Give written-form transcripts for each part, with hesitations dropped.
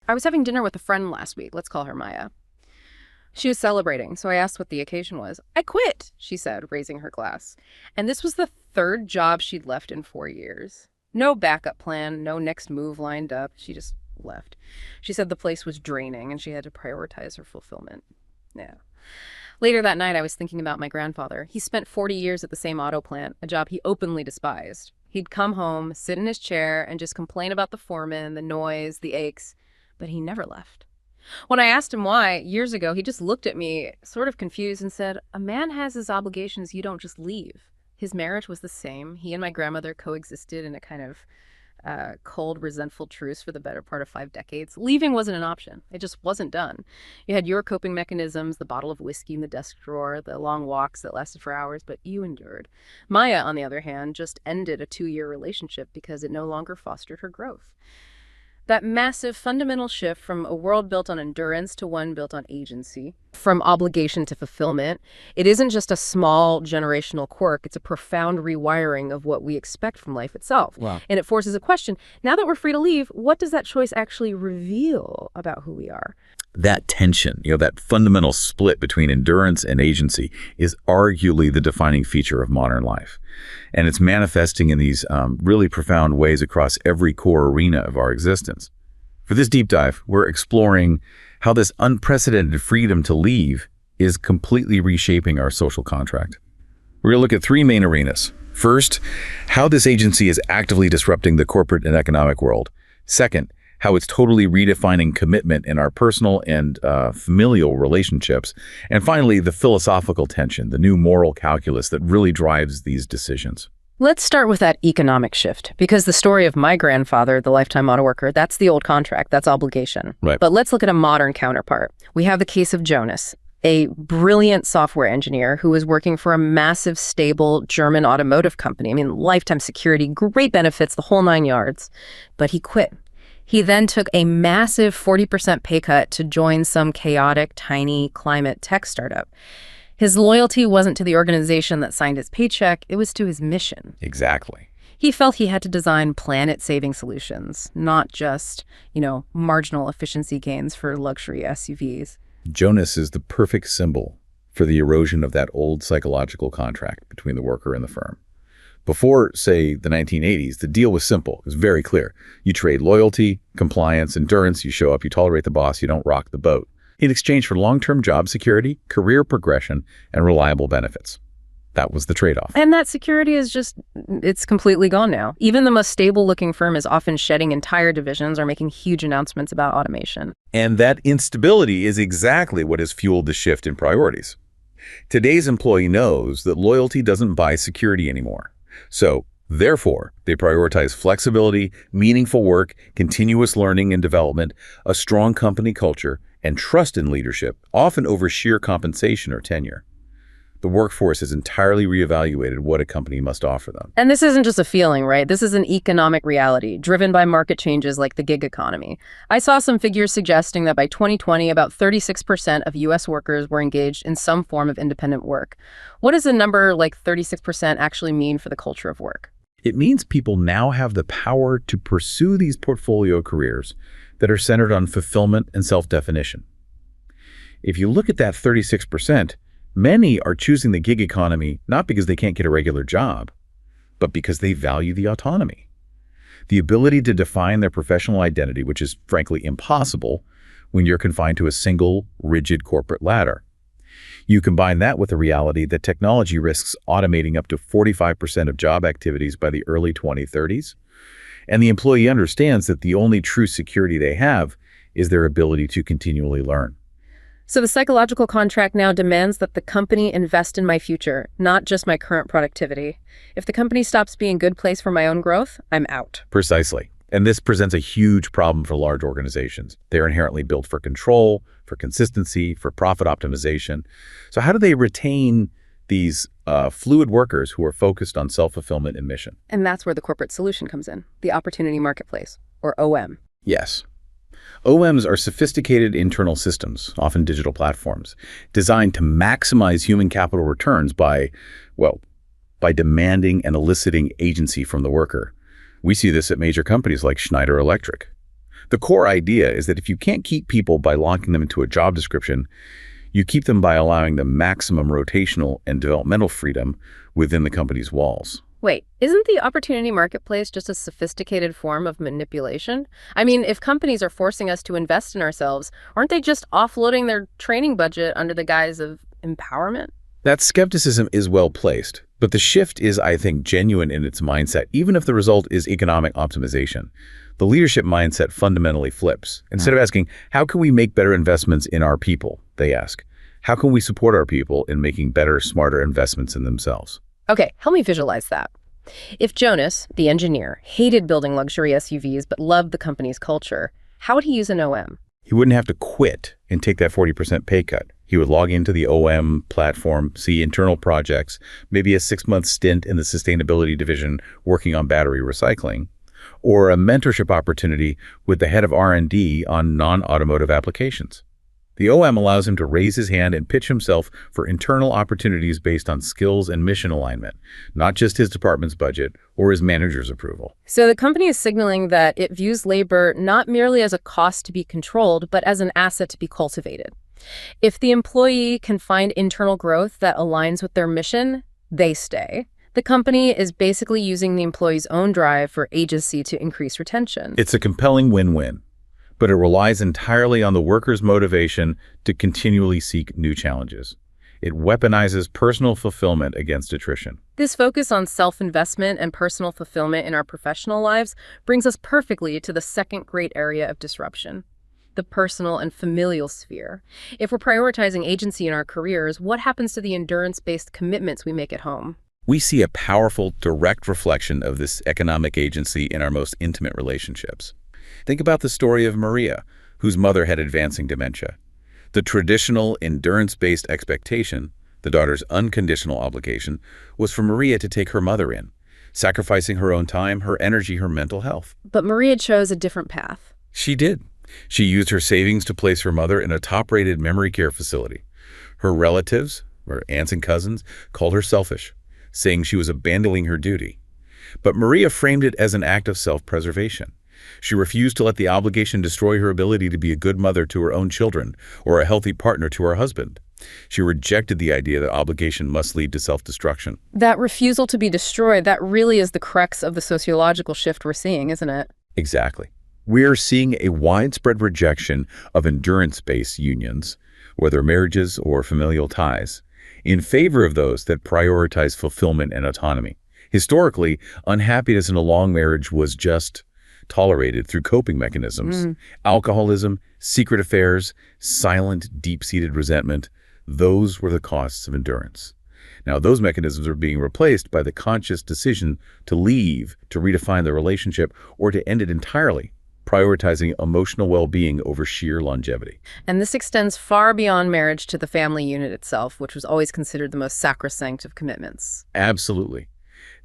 I was having dinner with a friend last week. Let's call her Maya. She was celebrating, so I asked what the occasion was. I quit, she said, raising her glass. And this was the third job she'd left in 4 years. No backup plan, no next move lined up. She just left. She said the place was draining and she had to prioritize her fulfillment. Yeah. Later that night, I was thinking about my grandfather. He spent 40 years at the same auto plant, a job he openly despised. He'd come home, sit in his chair, and just complain about the foreman, the noise, the aches. But he never left. When I asked him why, years ago, he just looked at me, sort of confused, and said, "A man has his obligations, you don't just leave." His marriage was the same. He and my grandmother coexisted in a kind of cold, resentful truce for the better part of 5 decades. Leaving wasn't an option. It just wasn't done. You had your coping mechanisms, the bottle of whiskey in the desk drawer, the long walks that lasted for hours, but you endured. Maya, on the other hand, just ended a 2-year relationship because it no longer fostered her growth. That massive fundamental shift from a world built on endurance to one built on agency, from obligation to fulfillment, it isn't just a small generational quirk, it's a profound rewiring of what we expect from life itself. Wow. And it forces a question. Now that we're free to leave, what does that choice actually reveal about who we are? That tension, that fundamental split between endurance and agency is arguably the defining feature of modern life. And it's manifesting in these really profound ways across every core arena of our existence. For this deep dive, we're exploring how this unprecedented freedom to leave is completely reshaping our social contract. We're going to look at 3 main arenas. First, how this agency is actively disrupting the corporate and economic world. Second, how it's totally redefining commitment in our personal and familial relationships. And finally, the philosophical tension, the new moral calculus that really drives these decisions. Let's start with that economic shift, because the story of my grandfather, the lifetime auto worker, that's the old contract, that's obligation. Right. But let's look at a modern counterpart. We have the case of Jonas, a brilliant software engineer who was working for a massive, stable German automotive company. I mean, lifetime security, great benefits, the whole 9 yards. But he quit. He then took a massive 40% pay cut to join some chaotic, tiny climate tech startup. His loyalty wasn't to the organization that signed his paycheck, it was to his mission. Exactly. He felt he had to design planet-saving solutions, not just, marginal efficiency gains for luxury SUVs. Jonas is the perfect symbol for the erosion of that old psychological contract between the worker and the firm. Before, say, the 1980s, the deal was simple. It was very clear. You trade loyalty, compliance, endurance. You show up, you tolerate the boss, you don't rock the boat. In exchange for long-term job security, career progression, and reliable benefits. That was the trade-off. And that security it's completely gone now. Even the most stable-looking firm is often shedding entire divisions or making huge announcements about automation. And that instability is exactly what has fueled the shift in priorities. Today's employee knows that loyalty doesn't buy security anymore. So, therefore, they prioritize flexibility, meaningful work, continuous learning and development, a strong company culture, and trust in leadership, often over sheer compensation or tenure. The workforce has entirely reevaluated what a company must offer them. And this isn't just a feeling, right? This is an economic reality driven by market changes like the gig economy. I saw some figures suggesting that by 2020, about 36% of U.S. workers were engaged in some form of independent work. What does a number like 36% actually mean for the culture of work? It means people now have the power to pursue these portfolio careers that are centered on fulfillment and self-definition. If you look at that 36%, many are choosing the gig economy not because they can't get a regular job, but because they value the autonomy. The ability to define their professional identity, which is frankly impossible when you're confined to a single, rigid corporate ladder. You combine that with the reality that technology risks automating up to 45% of job activities by the early 2030s, and the employee understands that the only true security they have is their ability to continually learn. So the psychological contract now demands that the company invest in my future, not just my current productivity. If the company stops being a good place for my own growth, I'm out. Precisely. And this presents a huge problem for large organizations. They're inherently built for control, for consistency, for profit optimization. So how do they retain these fluid workers who are focused on self-fulfillment and mission? And that's where the corporate solution comes in, the opportunity marketplace, or OM. Yes. OMs are sophisticated internal systems, often digital platforms, designed to maximize human capital returns by demanding and eliciting agency from the worker. We see this at major companies like Schneider Electric. The core idea is that if you can't keep people by locking them into a job description, you keep them by allowing them maximum rotational and developmental freedom within the company's walls. Wait, isn't the opportunity marketplace just a sophisticated form of manipulation? I mean, if companies are forcing us to invest in ourselves, aren't they just offloading their training budget under the guise of empowerment? That skepticism is well placed, but the shift is, I think, genuine in its mindset, even if the result is economic optimization. The leadership mindset fundamentally flips. Instead of asking, how can we make better investments in our people, they ask, how can we support our people in making better, smarter investments in themselves? Okay, help me visualize that. If Jonas, the engineer, hated building luxury SUVs but loved the company's culture, how would he use an OM? He wouldn't have to quit and take that 40% pay cut. He would log into the OM platform, see internal projects, maybe a 6-month stint in the sustainability division working on battery recycling, or a mentorship opportunity with the head of R&D on non-automotive applications. The OM allows him to raise his hand and pitch himself for internal opportunities based on skills and mission alignment, not just his department's budget or his manager's approval. So the company is signaling that it views labor not merely as a cost to be controlled, but as an asset to be cultivated. If the employee can find internal growth that aligns with their mission, they stay. The company is basically using the employee's own drive for agency to increase retention. It's a compelling win-win, but it relies entirely on the worker's motivation to continually seek new challenges. It weaponizes personal fulfillment against attrition. This focus on self-investment and personal fulfillment in our professional lives brings us perfectly to the second great area of disruption, the personal and familial sphere. If we're prioritizing agency in our careers, what happens to the endurance-based commitments we make at home? We see a powerful, direct reflection of this economic agency in our most intimate relationships. Think about the story of Maria, whose mother had advancing dementia. The traditional endurance-based expectation, the daughter's unconditional obligation, was for Maria to take her mother in, sacrificing her own time, her energy, her mental health. But Maria chose a different path. She did. She used her savings to place her mother in a top-rated memory care facility. Her relatives, her aunts and cousins, called her selfish, saying she was abandoning her duty. But Maria framed it as an act of self-preservation. She refused to let the obligation destroy her ability to be a good mother to her own children or a healthy partner to her husband. She rejected the idea that obligation must lead to self-destruction. That refusal to be destroyed, that really is the crux of the sociological shift we're seeing, isn't it? Exactly. We're seeing a widespread rejection of endurance-based unions, whether marriages or familial ties, in favor of those that prioritize fulfillment and autonomy. Historically, unhappiness in a long marriage was just tolerated through coping mechanisms. Alcoholism, secret affairs, silent, deep-seated resentment, those were the costs of endurance. Now, those mechanisms are being replaced by the conscious decision to leave, to redefine the relationship, or to end it entirely, prioritizing emotional well-being over sheer longevity. And this extends far beyond marriage to the family unit itself, which was always considered the most sacrosanct of commitments. Absolutely.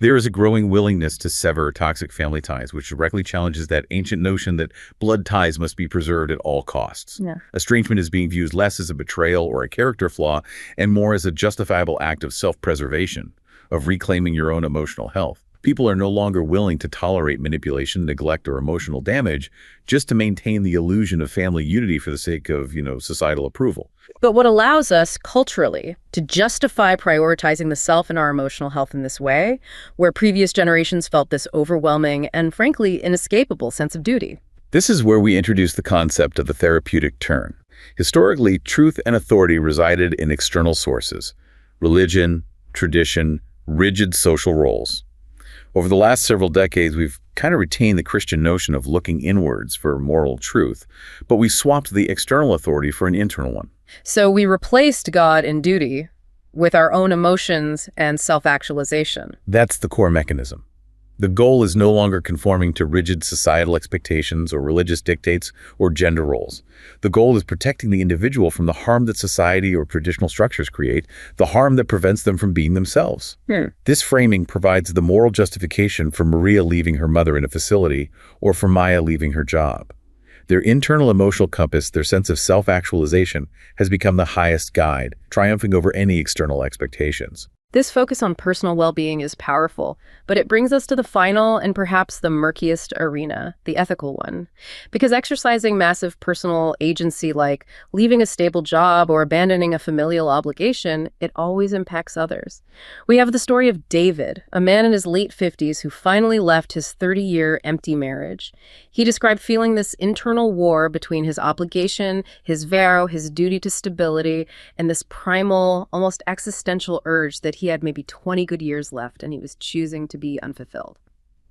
There is a growing willingness to sever toxic family ties, which directly challenges that ancient notion that blood ties must be preserved at all costs. Yeah. Estrangement is being viewed less as a betrayal or a character flaw and more as a justifiable act of self-preservation, of reclaiming your own emotional health. People are no longer willing to tolerate manipulation, neglect, or emotional damage just to maintain the illusion of family unity for the sake of, societal approval. But what allows us culturally to justify prioritizing the self and our emotional health in this way, where previous generations felt this overwhelming and frankly inescapable sense of duty? This is where we introduce the concept of the therapeutic turn. Historically, truth and authority resided in external sources: religion, tradition, rigid social roles. Over the last several decades, we've kind of retained the Christian notion of looking inwards for moral truth, but we swapped the external authority for an internal one. So we replaced God in duty with our own emotions and self-actualization. That's the core mechanism. The goal is no longer conforming to rigid societal expectations or religious dictates or gender roles. The goal is protecting the individual from the harm that society or traditional structures create, the harm that prevents them from being themselves. This framing provides the moral justification for Maria leaving her mother in a facility or for Maya leaving her job. Their internal emotional compass, their sense of self-actualization, has become the highest guide, triumphing over any external expectations. This focus on personal well-being is powerful, but it brings us to the final and perhaps the murkiest arena, the ethical one. Because exercising massive personal agency like leaving a stable job or abandoning a familial obligation, it always impacts others. We have the story of David, a man in his late 50s who finally left his 30-year empty marriage. He described feeling this internal war between his obligation, his vow, his duty to stability, and this primal, almost existential urge that he had maybe 20 good years left and he was choosing to be unfulfilled.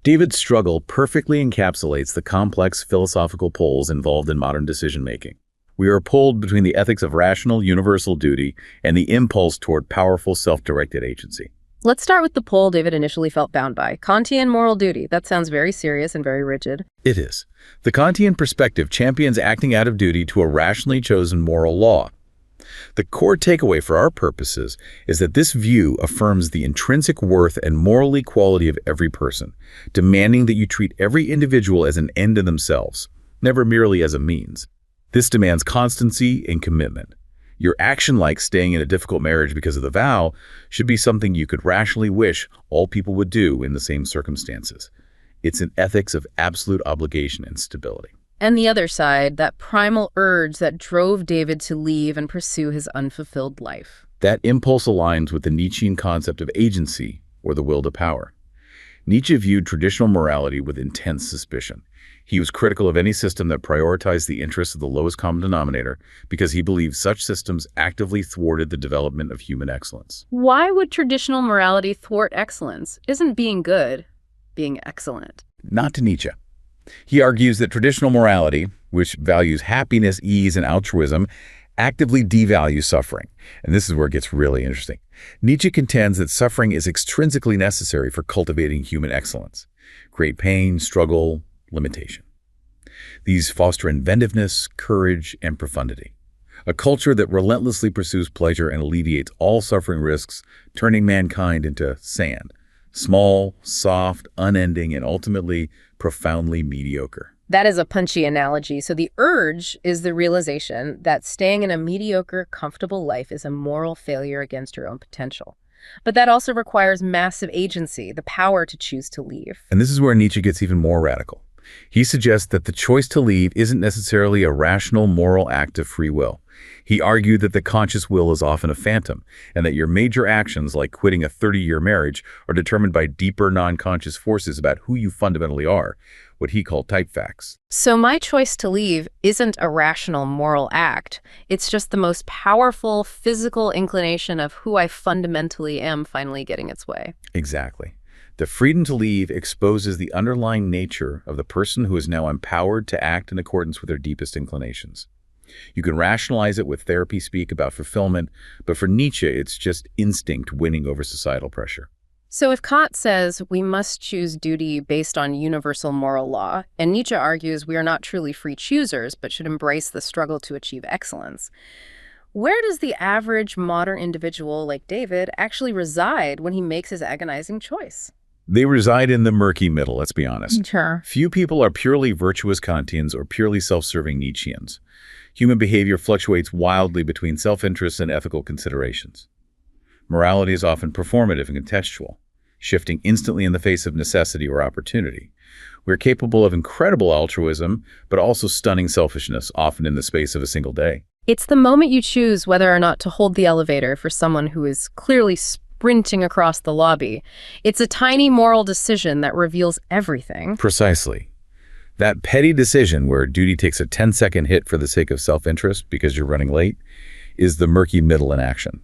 David's struggle perfectly encapsulates the complex philosophical poles involved in modern decision-making. We are pulled between the ethics of rational, universal duty and the impulse toward powerful, self-directed agency. Let's start with the pole David initially felt bound by, Kantian moral duty. That sounds very serious and very rigid. It is. The Kantian perspective champions acting out of duty to a rationally chosen moral law. The core takeaway for our purposes is that this view affirms the intrinsic worth and moral equality of every person, demanding that you treat every individual as an end in themselves, never merely as a means. This demands constancy and commitment. Your action, like staying in a difficult marriage because of the vow, should be something you could rationally wish all people would do in the same circumstances. It's an ethics of absolute obligation and stability. And the other side, that primal urge that drove David to leave and pursue his unfulfilled life. That impulse aligns with the Nietzschean concept of agency, or the will to power. Nietzsche viewed traditional morality with intense suspicion. He was critical of any system that prioritized the interests of the lowest common denominator because he believed such systems actively thwarted the development of human excellence. Why would traditional morality thwart excellence? Isn't being good being excellent? Not to Nietzsche. He argues that traditional morality, which values happiness, ease, and altruism, actively devalues suffering. And this is where it gets really interesting. Nietzsche contends that suffering is extrinsically necessary for cultivating human excellence. Great pain, struggle, limitation. These foster inventiveness, courage, and profundity. A culture that relentlessly pursues pleasure and alleviates all suffering risks, turning mankind into sand. Small, soft, unending, and ultimately profoundly mediocre. That is a punchy analogy. So the urge is the realization that staying in a mediocre, comfortable life is a moral failure against your own potential. But that also requires massive agency, the power to choose to leave. And this is where Nietzsche gets even more radical. He suggests that the choice to leave isn't necessarily a rational moral act of free will. He argued that the conscious will is often a phantom, and that your major actions, like quitting a 30-year marriage, are determined by deeper non-conscious forces about who you fundamentally are, what he called typefacts. So my choice to leave isn't a rational moral act. It's just the most powerful physical inclination of who I fundamentally am finally getting its way. Exactly. The freedom to leave exposes the underlying nature of the person who is now empowered to act in accordance with their deepest inclinations. You can rationalize it with therapy speak about fulfillment, but for Nietzsche, it's just instinct winning over societal pressure. So if Kant says we must choose duty based on universal moral law, and Nietzsche argues we are not truly free choosers, but should embrace the struggle to achieve excellence, where does the average modern individual like David actually reside when he makes his agonizing choice? They reside in the murky middle, let's be honest. Sure. Few people are purely virtuous Kantians or purely self-serving Nietzscheans. Human behavior fluctuates wildly between self-interest and ethical considerations. Morality is often performative and contextual, shifting instantly in the face of necessity or opportunity. We're capable of incredible altruism, but also stunning selfishness, often in the space of a single day. It's the moment you choose whether or not to hold the elevator for someone who is clearly sprinting across the lobby. It's a tiny moral decision that reveals everything. Precisely. That petty decision where duty takes a 10-second hit for the sake of self-interest because you're running late is the murky middle in action.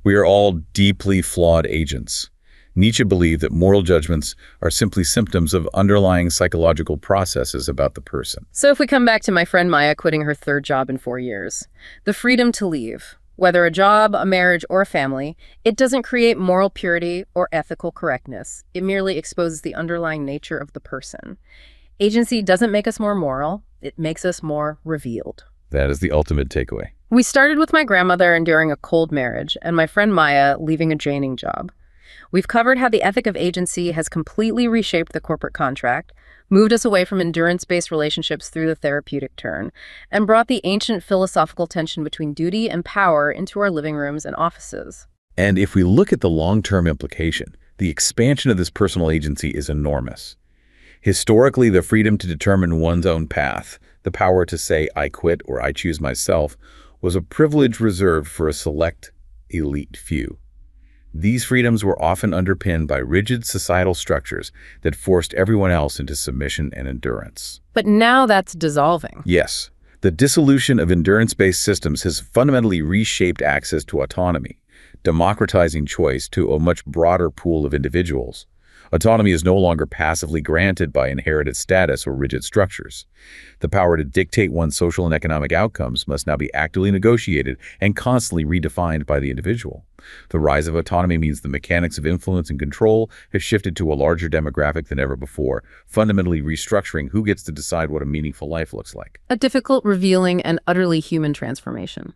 We are all deeply flawed agents. Nietzsche believed that moral judgments are simply symptoms of underlying psychological processes about the person. So if we come back to my friend Maya quitting her third job in 4 years, the freedom to leave, whether a job, a marriage, or a family, it doesn't create moral purity or ethical correctness. It merely exposes the underlying nature of the person. Agency doesn't make us more moral, it makes us more revealed. That is the ultimate takeaway. We started with my grandmother enduring a cold marriage and my friend Maya leaving a draining job. We've covered how the ethic of agency has completely reshaped the corporate contract, moved us away from endurance-based relationships through the therapeutic turn, and brought the ancient philosophical tension between duty and power into our living rooms and offices. And if we look at the long-term implication, the expansion of this personal agency is enormous. Historically, the freedom to determine one's own path, the power to say, I quit or I choose myself, was a privilege reserved for a select, elite few. These freedoms were often underpinned by rigid societal structures that forced everyone else into submission and endurance. But now that's dissolving. Yes, the dissolution of endurance-based systems has fundamentally reshaped access to autonomy, democratizing choice to a much broader pool of individuals. Autonomy is no longer passively granted by inherited status or rigid structures. The power to dictate one's social and economic outcomes must now be actively negotiated and constantly redefined by the individual. The rise of autonomy means the mechanics of influence and control have shifted to a larger demographic than ever before, fundamentally restructuring who gets to decide what a meaningful life looks like. A difficult, revealing, and utterly human transformation.